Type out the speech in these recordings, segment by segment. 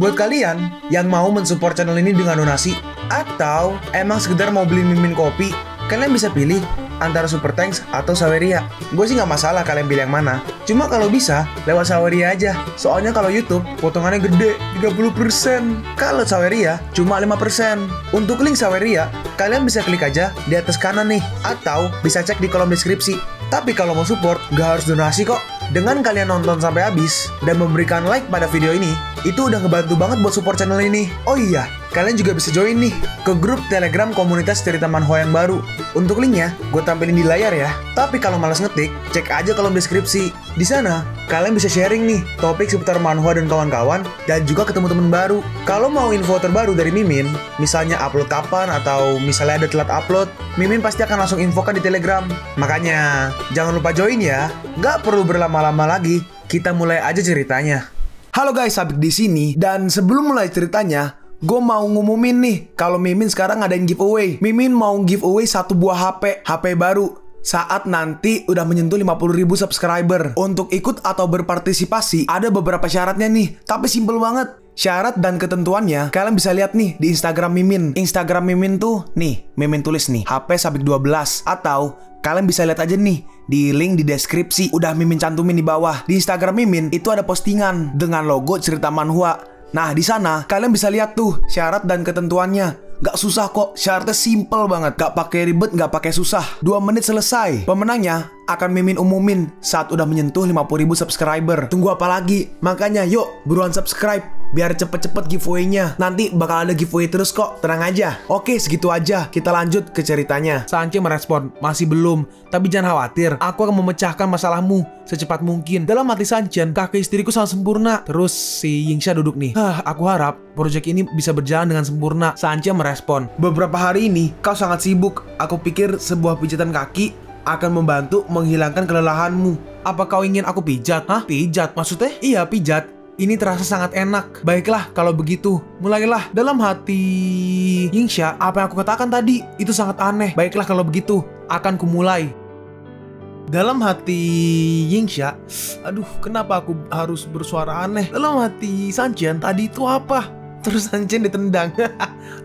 Buat kalian yang mau mensupport channel ini dengan donasi, atau emang sekedar mau beli mimin kopi, kalian bisa pilih antara Super Thanks atau Saweria. Gue sih nggak masalah kalian pilih yang mana. Cuma kalau bisa, lewat Saweria aja. Soalnya kalau YouTube, potongannya gede, 30%. Kalau Saweria, cuma 5%. Untuk link Saweria, kalian bisa klik aja di atas kanan nih. Atau bisa cek di kolom deskripsi. Tapi kalau mau support, nggak harus donasi kok. Dengan kalian nonton sampai habis dan memberikan like pada video ini, itu udah ngebantu banget buat support channel ini. Oh iya, kalian juga bisa join nih ke grup Telegram komunitas cerita manhwa yang baru. Untuk linknya, gue tampilin di layar ya. Tapi kalau malas ngetik, cek aja kolom deskripsi. Di sana, kalian bisa sharing nih topik seputar manhwa dan kawan-kawan, dan juga ketemu temen baru. Kalau mau info terbaru dari Mimin, misalnya upload kapan atau misalnya ada telat upload, Mimin pasti akan langsung infokan di Telegram. Makanya, jangan lupa join ya. Nggak perlu berlama-lama lagi, kita mulai aja ceritanya. Halo guys, Sabik di sini, dan sebelum mulai ceritanya, gue mau ngumumin nih kalau Mimin sekarang ngadain giveaway. Mimin mau giveaway satu buah HP baru saat nanti udah menyentuh 50.000 subscriber. Untuk ikut atau berpartisipasi ada beberapa syaratnya nih, tapi simple banget. Syarat dan ketentuannya kalian bisa lihat nih di Instagram Mimin. Instagram Mimin tuh nih, Mimin tulis nih HP Sabik 12, atau kalian bisa lihat aja nih di link di deskripsi, udah Mimin cantumin di bawah. Di Instagram Mimin itu ada postingan dengan logo cerita manhwa. Nah, di sana kalian bisa lihat tuh syarat dan ketentuannya. Gak susah kok, syaratnya simple banget. Gak pakai ribet, gak pakai susah. 2 menit selesai. Pemenangnya akan Mimin umumin saat udah menyentuh 50.000 subscriber. Tunggu apa lagi? Makanya yuk, buruan subscribe biar cepet-cepet giveaway-nya. Nanti bakal ada giveaway terus kok, tenang aja. Oke, segitu aja. Kita lanjut ke ceritanya. Sanche merespon, masih belum. Tapi jangan khawatir, aku akan memecahkan masalahmu secepat mungkin. Dalam hati Sanchen, kakek istriku sangat sempurna. Terus si Yingsha duduk nih. Aku harap proyek ini bisa berjalan dengan sempurna. Sanche merespon, beberapa hari ini kau sangat sibuk. Aku pikir sebuah pijatan kaki akan membantu menghilangkan kelelahanmu. Apa kau ingin aku pijat? Hah? Pijat? Maksudnya? Iya, pijat. Ini terasa sangat enak. Baiklah, kalau begitu, mulailah. Dalam hati Yingsha, apa yang aku katakan tadi itu sangat aneh. Baiklah, kalau begitu, akan kumulai. Dalam hati Yingsha, aduh, kenapa aku harus bersuara aneh? Dalam hati Sanchen, tadi itu apa? Terus Sanchen ditendang.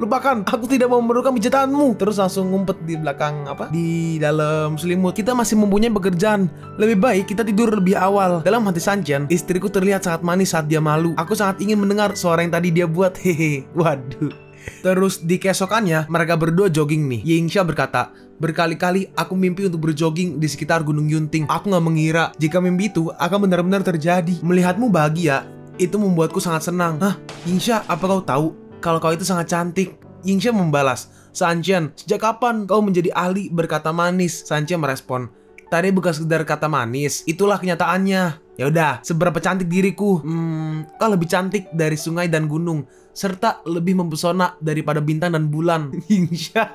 Lupakan, aku tidak mau memerlukan pijatanmu. Terus langsung ngumpet di belakang di dalam selimut. Kita masih mempunyai pekerjaan. Lebih baik kita tidur lebih awal. Dalam hati Sanchen, istriku terlihat sangat manis saat dia malu. Aku sangat ingin mendengar suara yang tadi dia buat. Hehe, waduh. Terus di keesokannya, mereka berdua jogging nih. Yingsha berkata, berkali-kali aku mimpi untuk berjogging di sekitar Gunung Yunting. Aku gak mengira jika mimpi itu akan benar-benar terjadi. Melihatmu bahagia, itu membuatku sangat senang. Hah? Yingsha, apa kau tahu kalau kau itu sangat cantik? Yingsha membalas, Sanchen, sejak kapan kau menjadi ahli berkata manis? Sanchen merespon, tadi bukan sekedar kata manis, itulah kenyataannya. Ya udah, seberapa cantik diriku? Kau lebih cantik dari sungai dan gunung, serta lebih mempesona daripada bintang dan bulan. Yingsha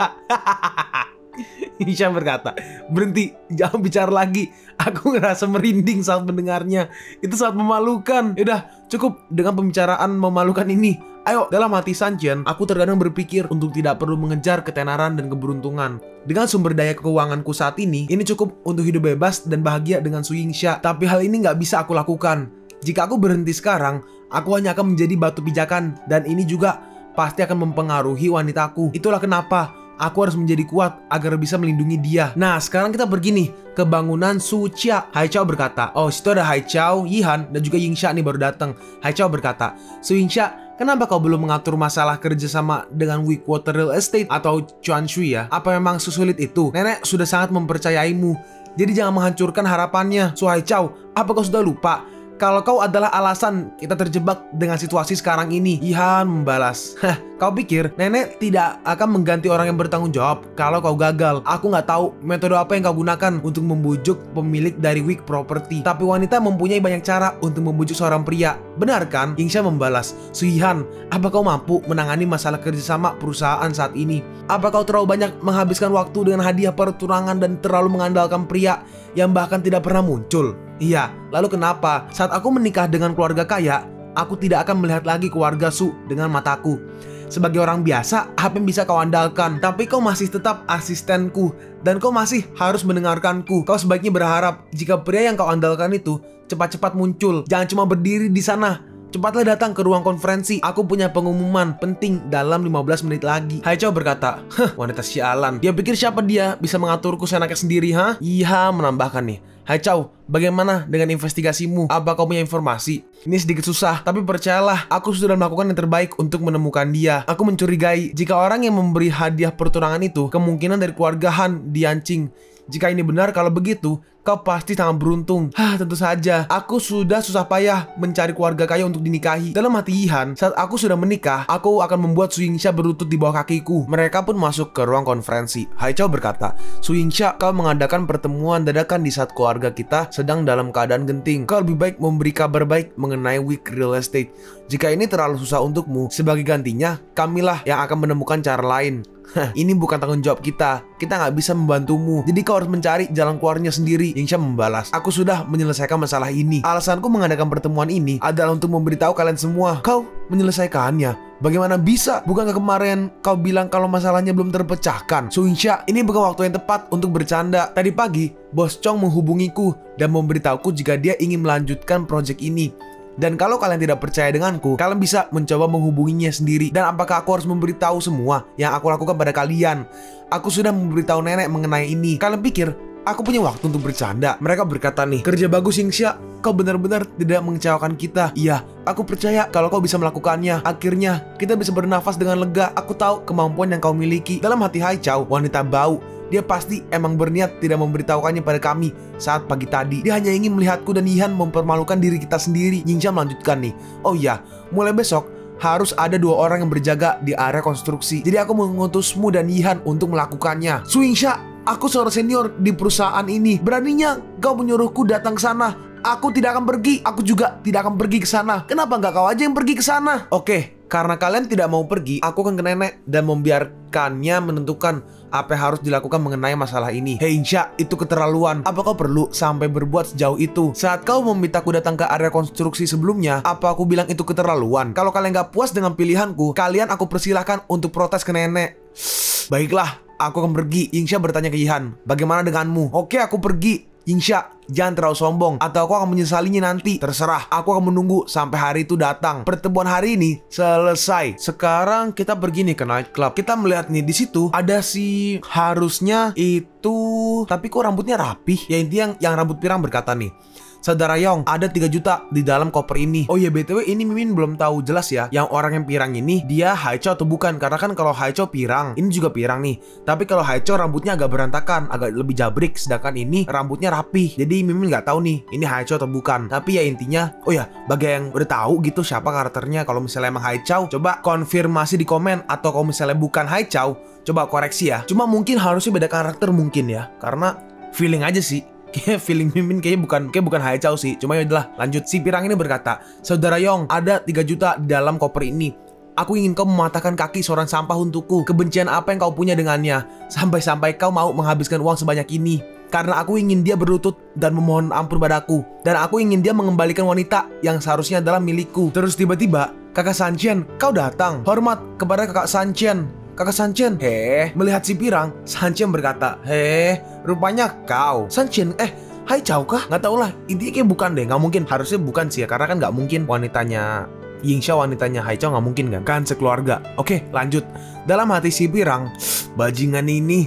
Yingsha berkata, berhenti, jangan bicara lagi. Aku ngerasa merinding saat mendengarnya. Itu sangat memalukan. Yaudah, cukup dengan pembicaraan memalukan ini. Ayo, dalam hati Sanchen, aku terkadang berpikir untuk tidak perlu mengejar ketenaran dan keberuntungan. Dengan sumber daya keuanganku saat ini cukup untuk hidup bebas dan bahagia dengan Su Yingsha. Tapi hal ini nggak bisa aku lakukan. Jika aku berhenti sekarang, aku hanya akan menjadi batu pijakan. Dan ini juga pasti akan mempengaruhi wanitaku. Itulah kenapa aku harus menjadi kuat agar bisa melindungi dia. Nah, sekarang kita pergi nih ke bangunan Su Chia. Haichao berkata, oh, situ ada Haichao, Yihan, dan juga Yingsha nih baru datang. Haichao berkata, Su Yingsha, kenapa kau belum mengatur masalah kerjasama dengan Weakwater Real Estate atau Chuanshui ya? Apa memang sesulit itu? Nenek sudah sangat mempercayaimu, jadi jangan menghancurkan harapannya. Su Haichao, apa kau sudah lupa kalau kau adalah alasan kita terjebak dengan situasi sekarang ini? Yihan membalas, kau pikir nenek tidak akan mengganti orang yang bertanggung jawab kalau kau gagal? Aku nggak tahu metode apa yang kau gunakan untuk membujuk pemilik dari Weak Property, tapi wanita mempunyai banyak cara untuk membujuk seorang pria. Benar kan? Yingsha membalas, Su Yihan, apa kau mampu menangani masalah kerjasama perusahaan saat ini? Apa kau terlalu banyak menghabiskan waktu dengan hadiah pertunangan dan terlalu mengandalkan pria yang bahkan tidak pernah muncul? Iya, lalu kenapa saat aku menikah dengan keluarga kaya, aku tidak akan melihat lagi keluarga Su dengan mataku? Sebagai orang biasa, apa yang bisa kau andalkan? Tapi kau masih tetap asistenku, dan kau masih harus mendengarkanku. Kau sebaiknya berharap jika pria yang kau andalkan itu cepat-cepat muncul. Jangan cuma berdiri di sana cepatlah datang ke ruang konferensi. Aku punya pengumuman penting dalam 15 menit lagi. Haichao berkata, wanita sialan. Dia pikir siapa dia bisa mengaturku seenaknya sendiri, ha? Iya, menambahkan nih. Haichao, bagaimana dengan investigasimu? Apa kau punya informasi? Ini sedikit susah, tapi percayalah, aku sudah melakukan yang terbaik untuk menemukan dia. Aku mencurigai jika orang yang memberi hadiah pertunangan itu kemungkinan dari keluarga Han Dianqing. Jika ini benar, kalau begitu, kau pasti sangat beruntung. Tentu saja. Aku sudah susah payah mencari keluarga kaya untuk dinikahi. Dalam hati Yihan, saat aku sudah menikah, aku akan membuat Su Yingxia berlutut di bawah kakiku. Mereka pun masuk ke ruang konferensi. Haichao berkata, Su Yingxia, kau mengadakan pertemuan dadakan di saat keluarga kita sedang dalam keadaan genting. Kau lebih baik memberi kabar baik mengenai weak real estate. Jika ini terlalu susah untukmu, sebagai gantinya, kamilah yang akan menemukan cara lain. Ini bukan tanggung jawab kita. Kita nggak bisa membantumu. Jadi kau harus mencari jalan keluarnya sendiri. Yingxia membalas, aku sudah menyelesaikan masalah ini. Alasanku mengadakan pertemuan ini adalah untuk memberitahu kalian semua. Kau menyelesaikannya. Bagaimana bisa? Bukankah kemarin kau bilang kalau masalahnya belum terpecahkan? Su Yingxia, ini bukan waktu yang tepat untuk bercanda. Tadi pagi, Bos Chong menghubungiku dan memberitahuku jika dia ingin melanjutkan proyek ini. Dan kalau kalian tidak percaya denganku, kalian bisa mencoba menghubunginya sendiri. Dan apakah aku harus memberitahu semua yang aku lakukan pada kalian? Aku sudah memberitahu nenek mengenai ini. Kalian pikir aku punya waktu untuk bercanda? Mereka berkata nih, kerja bagus Yingxia, kau benar-benar tidak mengecewakan kita. Iya, aku percaya kalau kau bisa melakukannya. Akhirnya, kita bisa bernafas dengan lega. Aku tahu kemampuan yang kau miliki. Dalam hati Haichao, wanita bau, dia pasti emang berniat tidak memberitahukannya pada kami saat pagi tadi. Dia hanya ingin melihatku dan Yihan mempermalukan diri kita sendiri. Yingxia melanjutkan nih, oh iya, mulai besok harus ada 2 orang yang berjaga di area konstruksi. Jadi aku mengutusmu dan Yihan untuk melakukannya. Su Yingxia, aku seorang senior di perusahaan ini. Beraninya kau menyuruhku datang ke sana. Aku tidak akan pergi. Aku juga tidak akan pergi ke sana. Kenapa nggak kau aja yang pergi ke sana? Oke, karena kalian tidak mau pergi, aku akan ke nenek dan membiarkannya menentukan apa yang harus dilakukan mengenai masalah ini. Hei Yingxia, itu keterlaluan. Apa kau perlu sampai berbuat sejauh itu? Saat kau memintaku datang ke area konstruksi sebelumnya, apa aku bilang itu keterlaluan? Kalau kalian gak puas dengan pilihanku, kalian aku persilahkan untuk protes ke nenek. Baiklah, aku akan pergi. Yingxia bertanya ke Yihan, bagaimana denganmu? Oke, aku pergi. Yingxia, jangan terlalu sombong atau aku akan menyesalinya nanti. Terserah, aku akan menunggu sampai hari itu datang. Pertemuan hari ini selesai. Sekarang kita pergi nih ke nightclub. Kita melihat nih di situ ada si harusnya itu, tapi kok rambutnya rapih. Ya intinya yang rambut pirang berkata nih, Saudara Yong, ada 3 juta di dalam koper ini. Oh iya, BTW ini Mimin belum tahu jelas ya, yang orang yang pirang ini dia Haichao atau bukan. Karena kan kalau Haichao pirang, ini juga pirang nih. Tapi kalau Haichao rambutnya agak berantakan, agak lebih jabrik. Sedangkan ini rambutnya rapih. Jadi Mimin nggak tahu nih, ini Haichao atau bukan. Tapi ya intinya, oh ya, bagi yang udah tahu gitu siapa karakternya, kalau misalnya emang Haichao, coba konfirmasi di komen. Atau kalau misalnya bukan Haichao, coba koreksi ya. Cuma mungkin harusnya beda karakter mungkin ya. Karena feeling aja sih. Kayak feeling Mimin kayaknya bukan Haichao sih. Cuma yaudah lanjut. Si pirang ini berkata, Saudara Yong, ada 3 juta di dalam koper ini. Aku ingin kau mematahkan kaki seorang sampah untukku. Kebencian apa yang kau punya dengannya? Sampai-sampai kau mau menghabiskan uang sebanyak ini. Karena aku ingin dia berlutut dan memohon ampun padaku. Dan aku ingin dia mengembalikan wanita yang seharusnya adalah milikku. Terus tiba-tiba, Kakak Sanchen, kau datang. Hormat kepada Kakak Sanchen. Kakak Sanchen, melihat si pirang, Sanchen berkata, rupanya kau. Sanchen, Haichao kah? Nggak tahu lah, intinya kayak bukan deh, nggak mungkin. Harusnya bukan sih ya, karena kan nggak mungkin wanitanya Yingxia, wanitanya Haichao nggak mungkin kan? Kan sekeluarga. Oke, lanjut. Dalam hati si pirang, bajingan ini.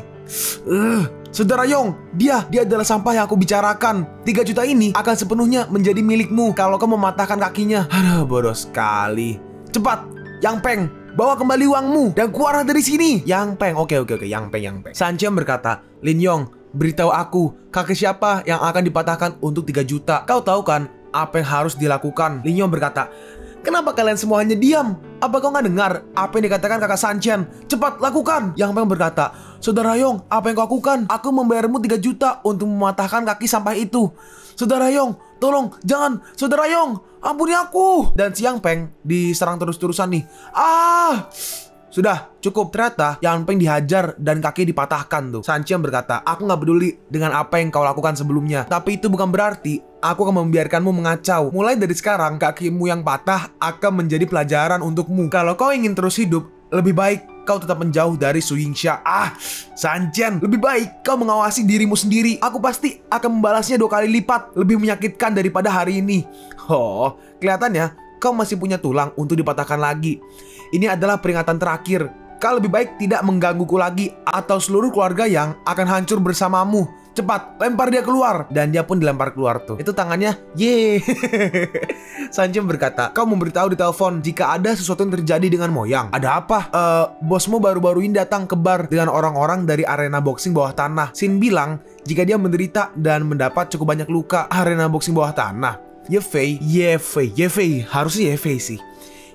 Saudara Yong, dia adalah sampah yang aku bicarakan. 3 juta ini akan sepenuhnya menjadi milikmu kalau kau mematahkan kakinya. Aduh, bodoh sekali. Cepat, Yang Peng, bawa kembali uangmu dan keluar dari sini. Yang Peng, oke, Yang Peng. Sanchen berkata, Lin Yong, beritahu aku, kaki siapa yang akan dipatahkan untuk 3 juta? Kau tahu kan apa yang harus dilakukan? Lin Yong berkata, kenapa kalian semua hanya diam? Apa kau nggak dengar apa yang dikatakan kakak Sanchen? Cepat lakukan. Yang Peng berkata, Saudara Yong, apa yang kau lakukan? Aku membayarmu 3 juta untuk mematahkan kaki sampah itu. Saudara Yong, tolong, jangan. Saudara Yong, ampuni aku. Dan si Yang Peng diserang terus-terusan nih. Sudah, cukup. Ternyata Yang Peng dihajar dan kaki dipatahkan tuh. Sanchen berkata, aku gak peduli dengan apa yang kau lakukan sebelumnya. Tapi itu bukan berarti aku akan membiarkanmu mengacau. Mulai dari sekarang, kakimu yang patah akan menjadi pelajaran untukmu. Kalau kau ingin terus hidup, lebih baik kau tetap menjauh dari Su Yingxia. Sanchen, lebih baik kau mengawasi dirimu sendiri. Aku pasti akan membalasnya 2 kali lipat. Lebih menyakitkan daripada hari ini. Oh, kelihatannya kau masih punya tulang untuk dipatahkan lagi. Ini adalah peringatan terakhir. Kau lebih baik tidak menggangguku lagi, atau seluruh keluarga yang akan hancur bersamamu. Cepat, lempar dia keluar. Dan dia pun dilempar keluar tuh. Itu tangannya, yeay. Sanchen berkata, kau memberitahu di telepon jika ada sesuatu yang terjadi dengan Moyang. Ada apa? Bosmu baru-baru ini datang ke bar dengan orang-orang dari arena boxing bawah tanah. Shin bilang jika dia menderita dan mendapat cukup banyak luka. Arena boxing bawah tanah. Yefei, harusnya Yefei sih.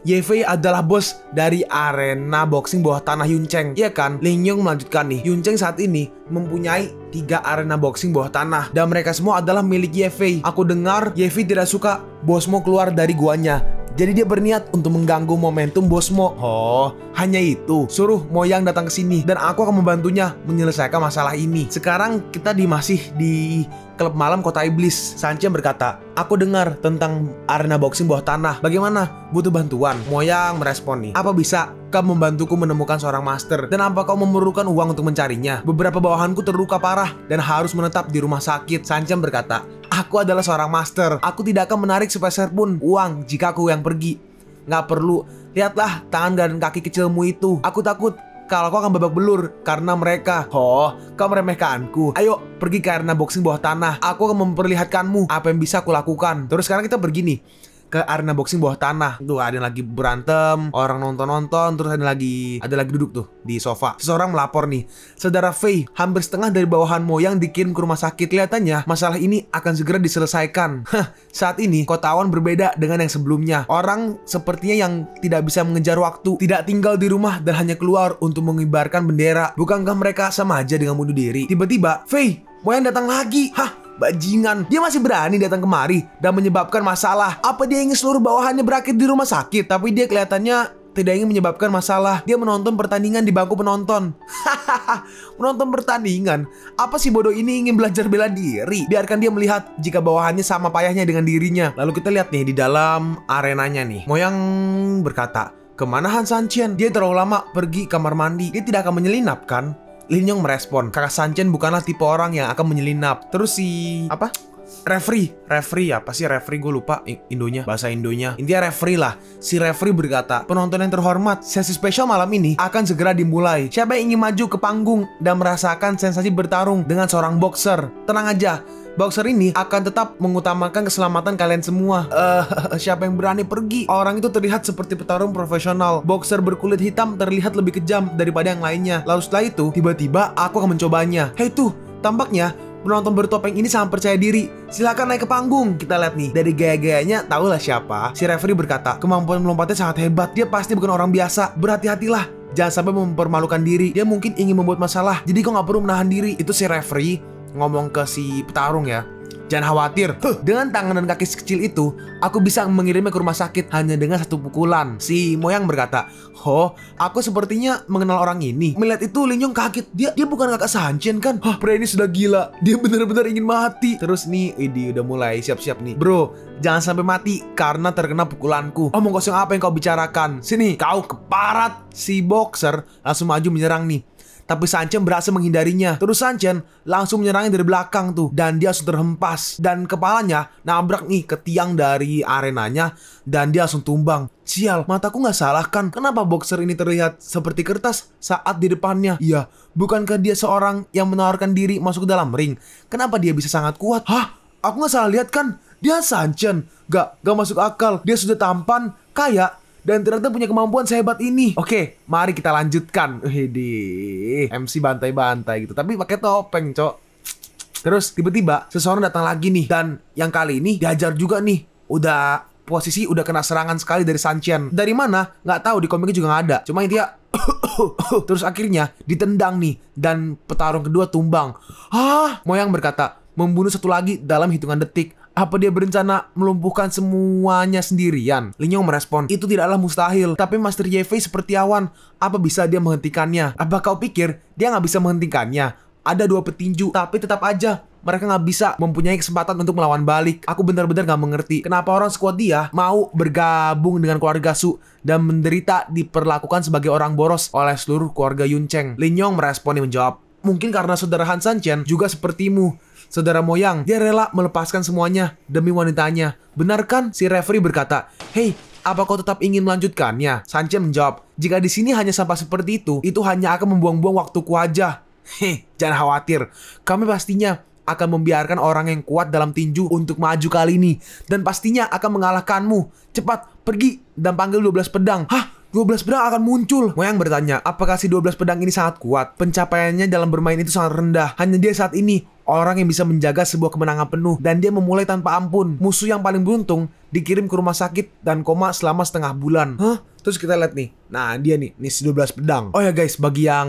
Yefei adalah bos dari arena boxing bawah tanah Yuncheng. Iya kan? Ling Yong melanjutkan nih. Yuncheng saat ini mempunyai 3 arena boxing bawah tanah, dan mereka semua adalah milik Yefei. Aku dengar Yefei tidak suka bosmu keluar dari guanya. Jadi dia berniat untuk mengganggu momentum bosmu. Oh, hanya itu. Suruh Moyang datang ke sini dan aku akan membantunya menyelesaikan masalah ini. Sekarang kita masih di klub malam kota iblis. Sanchen berkata, aku dengar tentang arena boxing bawah tanah. Bagaimana? Butuh bantuan? Moyang merespon nih. Apa bisa kau membantuku menemukan seorang master? Dan apa kau memerlukan uang untuk mencarinya? Beberapa bawahanku terluka parah dan harus menetap di rumah sakit. Sanchen berkata, aku adalah seorang master. Aku tidak akan menarik sepeser pun uang jika aku yang pergi. Nggak perlu. Lihatlah tangan dan kaki kecilmu itu. Aku takut kalau kau akan babak belur karena mereka. Oh, kau meremehkanku. Ayo, pergi ke arena boxing bawah tanah. Aku akan memperlihatkanmu apa yang bisa aku lakukan. Terus sekarang kita pergi nih ke arena boxing bawah tanah. Tuh ada yang lagi berantem, orang nonton-nonton, terus ada lagi duduk tuh di sofa. Seseorang melapor nih, saudara Fei, hampir setengah dari bawahan Moyang dikirim ke rumah sakit. Kelihatannya masalah ini akan segera diselesaikan. Saat ini kota awan berbeda dengan yang sebelumnya. Orang sepertinya yang tidak bisa mengejar waktu, tidak tinggal di rumah dan hanya keluar untuk mengibarkan bendera. Bukankah mereka sama aja dengan bunuh diri? Tiba-tiba, Fei, Moyang datang lagi. Bajingan, dia masih berani datang kemari dan menyebabkan masalah. Apa dia ingin seluruh bawahannya berakhir di rumah sakit? Tapi dia kelihatannya tidak ingin menyebabkan masalah. Dia menonton pertandingan di bangku penonton. Menonton pertandingan? Apa si bodoh ini ingin belajar bela diri? Biarkan dia melihat jika bawahannya sama payahnya dengan dirinya. Lalu kita lihat nih di dalam arenanya nih. Moyang berkata, kemana Han Sanchen? Dia terlalu lama pergi kamar mandi. Dia tidak akan menyelinap kan? Lin Yong merespon, kakak Sanchen bukanlah tipe orang yang akan menyelinap. Terus referee apa sih referee, gue lupa Indonya, bahasa Indonya. Intinya referee lah. Si referee berkata, penonton yang terhormat, sesi spesial malam ini akan segera dimulai. Siapa yang ingin maju ke panggung dan merasakan sensasi bertarung dengan seorang boxer? Tenang aja, boxer ini akan tetap mengutamakan keselamatan kalian semua. Siapa yang berani pergi? Orang itu terlihat seperti petarung profesional. Boxer berkulit hitam terlihat lebih kejam daripada yang lainnya. Lalu setelah itu, tiba-tiba aku akan mencobanya. Hei tuh, tampaknya penonton bertopeng ini sangat percaya diri. Silakan naik ke panggung. Kita lihat nih, dari gaya-gayanya tahulah siapa. Si referee berkata, kemampuan melompatnya sangat hebat. Dia pasti bukan orang biasa. Berhati-hatilah, jangan sampai mempermalukan diri. Dia mungkin ingin membuat masalah, jadi kau gak perlu menahan diri. Itu si referee ngomong ke si petarung ya. Jangan khawatir, dengan tangan dan kaki sekecil itu, aku bisa mengirimnya ke rumah sakit hanya dengan 1 pukulan. Si Moyang berkata, oh, aku sepertinya mengenal orang ini. Melihat itu, Lin Yong kaget. Dia bukan kakak Sanchen kan? Pria ini sudah gila. Dia benar-benar ingin mati. Terus nih, udah mulai siap-siap nih. Bro, jangan sampai mati karena terkena pukulanku. Omong kosong apa yang kau bicarakan? Sini, kau keparat. Si boxer langsung maju menyerang nih. Tapi Sanchen berhasil menghindarinya. Terus Sanchen langsung menyerangnya dari belakang tuh. Dan dia langsung terhempas. Dan kepalanya nabrak nih ke tiang dari arenanya. Dan dia langsung tumbang. Sial, mataku gak salah kan? Kenapa boxer ini terlihat seperti kertas saat di depannya? Iya, bukankah dia seorang yang menawarkan diri masuk ke dalam ring? Kenapa dia bisa sangat kuat? Aku gak salah lihat kan? Dia Sanchen. Gak masuk akal. Dia sudah tampan, kaya, dan ternyata punya kemampuan sehebat ini. Oke, mari kita lanjutkan. MC bantai-bantai gitu, tapi pakai topeng, cok. Terus tiba-tiba seseorang datang lagi nih, dan yang kali ini diajar juga nih. Posisi udah kena serangan sekali dari Sanchen. Dari mana? Nggak tahu, di komiknya juga nggak ada. Cuma intinya terus akhirnya ditendang nih, dan petarung kedua tumbang. Moyang berkata, membunuh satu lagi dalam hitungan detik. Apa dia berencana melumpuhkan semuanya sendirian? Lin Yong merespon, itu tidaklah mustahil. Tapi Master Yefei seperti awan. Apa bisa dia menghentikannya? Apa kau pikir dia nggak bisa menghentikannya? Ada 2 petinju, tapi tetap aja mereka nggak bisa mempunyai kesempatan untuk melawan balik. Aku benar-benar nggak mengerti kenapa orang sekuat dia mau bergabung dengan keluarga Su dan menderita diperlakukan sebagai orang boros oleh seluruh keluarga Yuncheng. Lin Yong merespon dan menjawab, mungkin karena saudara Han Sanchen juga sepertimu. Saudara Moyang, dia rela melepaskan semuanya demi wanitanya. Benar kan? Si referee berkata, hei, Apa kau tetap ingin melanjutkannya? Sanchen menjawab, jika di sini hanya sampah seperti itu hanya akan membuang-buang waktuku aja. Jangan khawatir, kami pastinya akan membiarkan orang yang kuat dalam tinju untuk maju kali ini. Dan pastinya akan mengalahkanmu. Cepat, pergi dan panggil 12 pedang. Hah? 12 pedang akan muncul. Moyang bertanya, apakah si 12 pedang ini sangat kuat? Pencapaiannya dalam bermain itu sangat rendah. Hanya dia saat ini orang yang bisa menjaga sebuah kemenangan penuh. Dan dia memulai tanpa ampun. Musuh yang paling beruntung dikirim ke rumah sakit dan koma selama setengah bulan. Hah? Terus kita lihat nih. Nah, dia nih si 12 pedang. Oh ya guys, bagi yang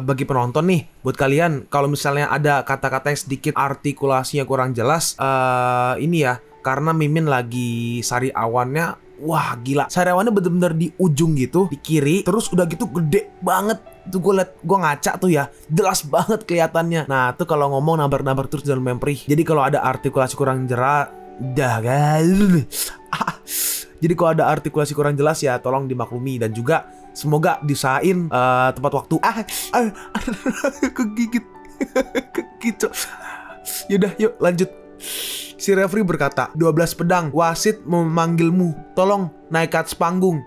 bagi penonton nih, buat kalian kalau misalnya ada kata-kata yang sedikit artikulasinya kurang jelas, ini ya, karena Mimin lagi sari awannya, wah gila, sari awannya bener-bener di ujung gitu, di kiri, terus udah gitu gede banget. Tuh gue liat, gue ngaca tuh ya, jelas banget kelihatannya. Nah tuh kalau ngomong nabar-nabar terus dalam memprih. Jadi kalau ada artikulasi kurang jelas, dah guys. Jadi kalau ada artikulasi kurang jelas ya tolong dimaklumi. Dan juga semoga diusahain tepat waktu. Kegigit. Kegigit. Yaudah yuk lanjut. Si referee berkata, 12 pedang, wasit memanggilmu. Tolong naik ke atas panggung.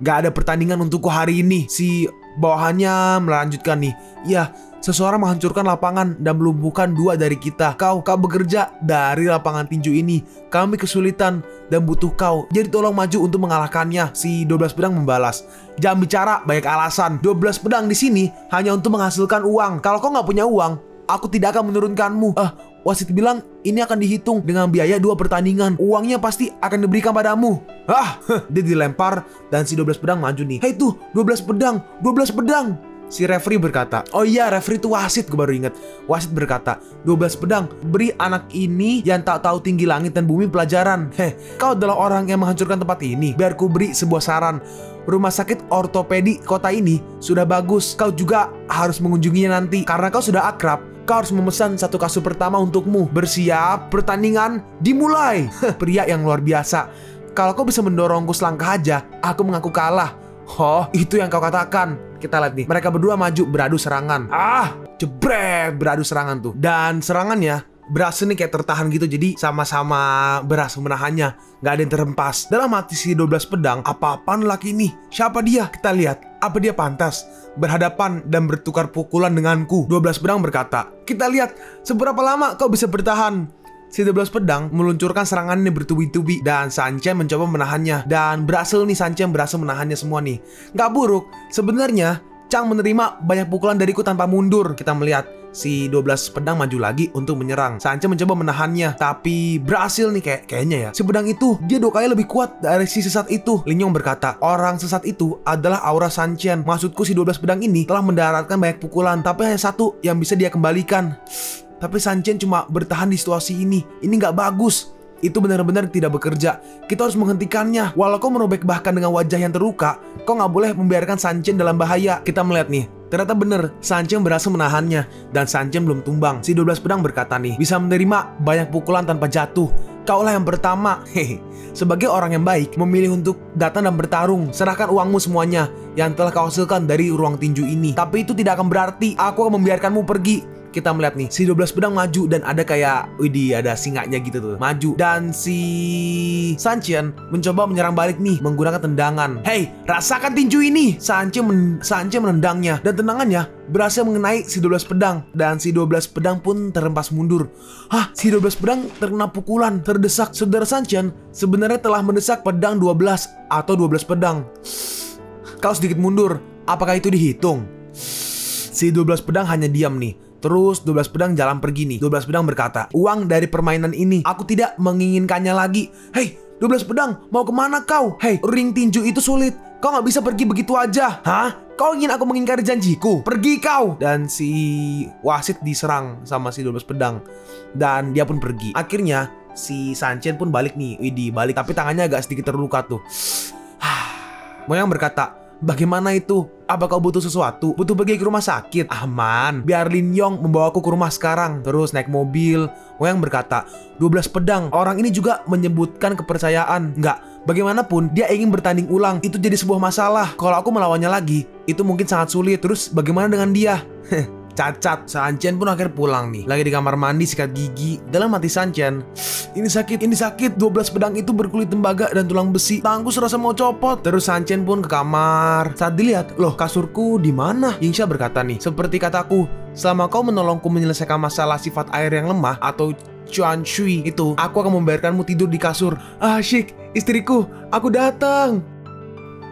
Gak ada pertandingan untukku hari ini. Si bawahannya melanjutkan nih. Ya, seseorang menghancurkan lapangan dan melumpuhkan 2 dari kita. Kau bekerja dari lapangan tinju ini. Kami kesulitan dan butuh kau. Jadi tolong maju untuk mengalahkannya. Si 12 pedang membalas, jangan bicara banyak alasan. 12 pedang di sini hanya untuk menghasilkan uang. Kalau kau nggak punya uang, aku tidak akan menurunkanmu. Wasit bilang ini akan dihitung dengan biaya 2 pertandingan. Uangnya pasti akan diberikan padamu. Dia dilempar dan si 12 pedang maju nih. Hei tuh, 12 pedang, 12 pedang. Si referee berkata, oh iya referee itu wasit, gue baru inget. Wasit berkata, 12 pedang, beri anak ini yang tak tahu tinggi langit dan bumi pelajaran. Kau adalah orang yang menghancurkan tempat ini. Biar ku beri sebuah saran. Rumah sakit ortopedi kota ini sudah bagus. Kau juga harus mengunjunginya nanti. Karena kau sudah akrab, kau harus memesan 1 kasur pertama untukmu. Bersiap, pertandingan dimulai. Pria yang luar biasa. Kalau kau bisa mendorongku selangkah aja, aku mengaku kalah. Oh, itu yang kau katakan. Kita lihat nih, mereka berdua maju beradu serangan. Jebret, beradu serangan tuh. Dan serangannya berhasil nih kayak tertahan gitu. Jadi sama-sama berhasil menahannya. Gak ada yang terhempas. Dalam hati si 12 pedang, apa-apaan laki ini? Siapa dia? Kita lihat, apa dia pantas berhadapan dan bertukar pukulan denganku? 12 pedang berkata, kita lihat seberapa lama kau bisa bertahan. Si 12 pedang meluncurkan serangannya bertubi-tubi dan Sanchen mencoba menahannya. Dan berhasil nih, Sanchen berhasil menahannya semua nih. Gak buruk. Sebenarnya Chang menerima banyak pukulan dariku tanpa mundur. Kita melihat si 12 pedang maju lagi untuk menyerang. Sanchen mencoba menahannya, tapi berhasil nih kayaknya ya. Si pedang itu dia 2 kali lebih kuat dari si sesat itu. Lin Yong berkata, orang sesat itu adalah aura Sanchen. Maksudku si 12 pedang ini telah mendaratkan banyak pukulan, tapi hanya 1 yang bisa dia kembalikan. Tapi Sanchen cuma bertahan di situasi ini. Ini nggak bagus. Itu benar-benar tidak bekerja. Kita harus menghentikannya. Walau kau merobek bahkan dengan wajah yang terluka, kau nggak boleh membiarkan Sanchen dalam bahaya. Kita melihat nih, ternyata bener, Sanchen berhasil menahannya. Dan Sanchen belum tumbang. Si 12 pedang berkata nih, bisa menerima banyak pukulan tanpa jatuh. Kaulah yang pertama. Sebagai orang yang baik, memilih untuk datang dan bertarung. Serahkan uangmu semuanya yang telah kau hasilkan dari ruang tinju ini. Tapi itu tidak akan berarti aku akan membiarkanmu pergi. Kita melihat nih, si 12 pedang maju dan ada kayak, widih, ada singanya gitu tuh, maju. Dan si Sanchen mencoba menyerang balik nih, menggunakan tendangan. Hei, rasakan tinju ini! Sanchen menendangnya, dan tendangannya berhasil mengenai si 12 pedang. Dan si 12 pedang pun terhempas mundur. Si 12 pedang terkena pukulan, terdesak. Saudara Sanchen sebenarnya telah mendesak pedang 12 atau 12 pedang. Kau sedikit mundur, apakah itu dihitung? Si 12 pedang hanya diam nih. Terus 12 pedang jalan pergi nih. 12 pedang berkata, uang dari permainan ini aku tidak menginginkannya lagi. Hei, 12 pedang, mau kemana kau? Hei, ring tinju itu sulit. Kau gak bisa pergi begitu aja. Kau ingin aku mengingkari janjiku? Pergi kau. Dan si wasit diserang sama si 12 pedang. Dan dia pun pergi. Akhirnya si Sanchen pun balik nih. Widih, balik. Tapi tangannya agak sedikit terluka tuh. Moyang berkata, bagaimana itu? Apa kau butuh sesuatu? Butuh pergi ke rumah sakit? Aman, biar Lin Yong membawaku ke rumah sekarang. Terus naik mobil. Moyang berkata, 12 pedang. Orang ini juga menyebutkan kepercayaan. Enggak, bagaimanapun dia ingin bertanding ulang. Itu jadi sebuah masalah. Kalau aku melawannya lagi, itu mungkin sangat sulit. Terus bagaimana dengan dia? cacat. Sanchen pun akhirnya pulang nih. Lagi di kamar mandi sikat gigi. Dalam hati Sanchen, ini sakit, ini sakit. 12 pedang itu berkulit tembaga dan tulang besi. Tanganku serasa mau copot. Terus Sanchen pun ke kamar. Saat dilihat, loh kasurku di mana? Yingxia berkata nih, seperti kataku, selama kau menolongku menyelesaikan masalah sifat air yang lemah atau Chuan Shui itu, aku akan membiarkanmu tidur di kasur. Asyik, istriku, aku datang.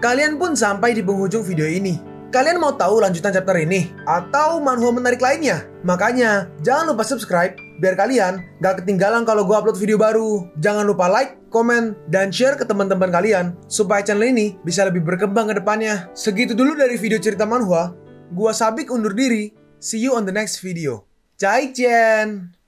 Kalian pun sampai di penghujung video ini. Kalian mau tahu lanjutan chapter ini? Atau manhwa menarik lainnya? Makanya, jangan lupa subscribe biar kalian gak ketinggalan kalau gue upload video baru. Jangan lupa like, komen, dan share ke teman-teman kalian supaya channel ini bisa lebih berkembang ke depannya. Segitu dulu dari video cerita manhwa. Gua Sabik undur diri. See you on the next video. Zaijian!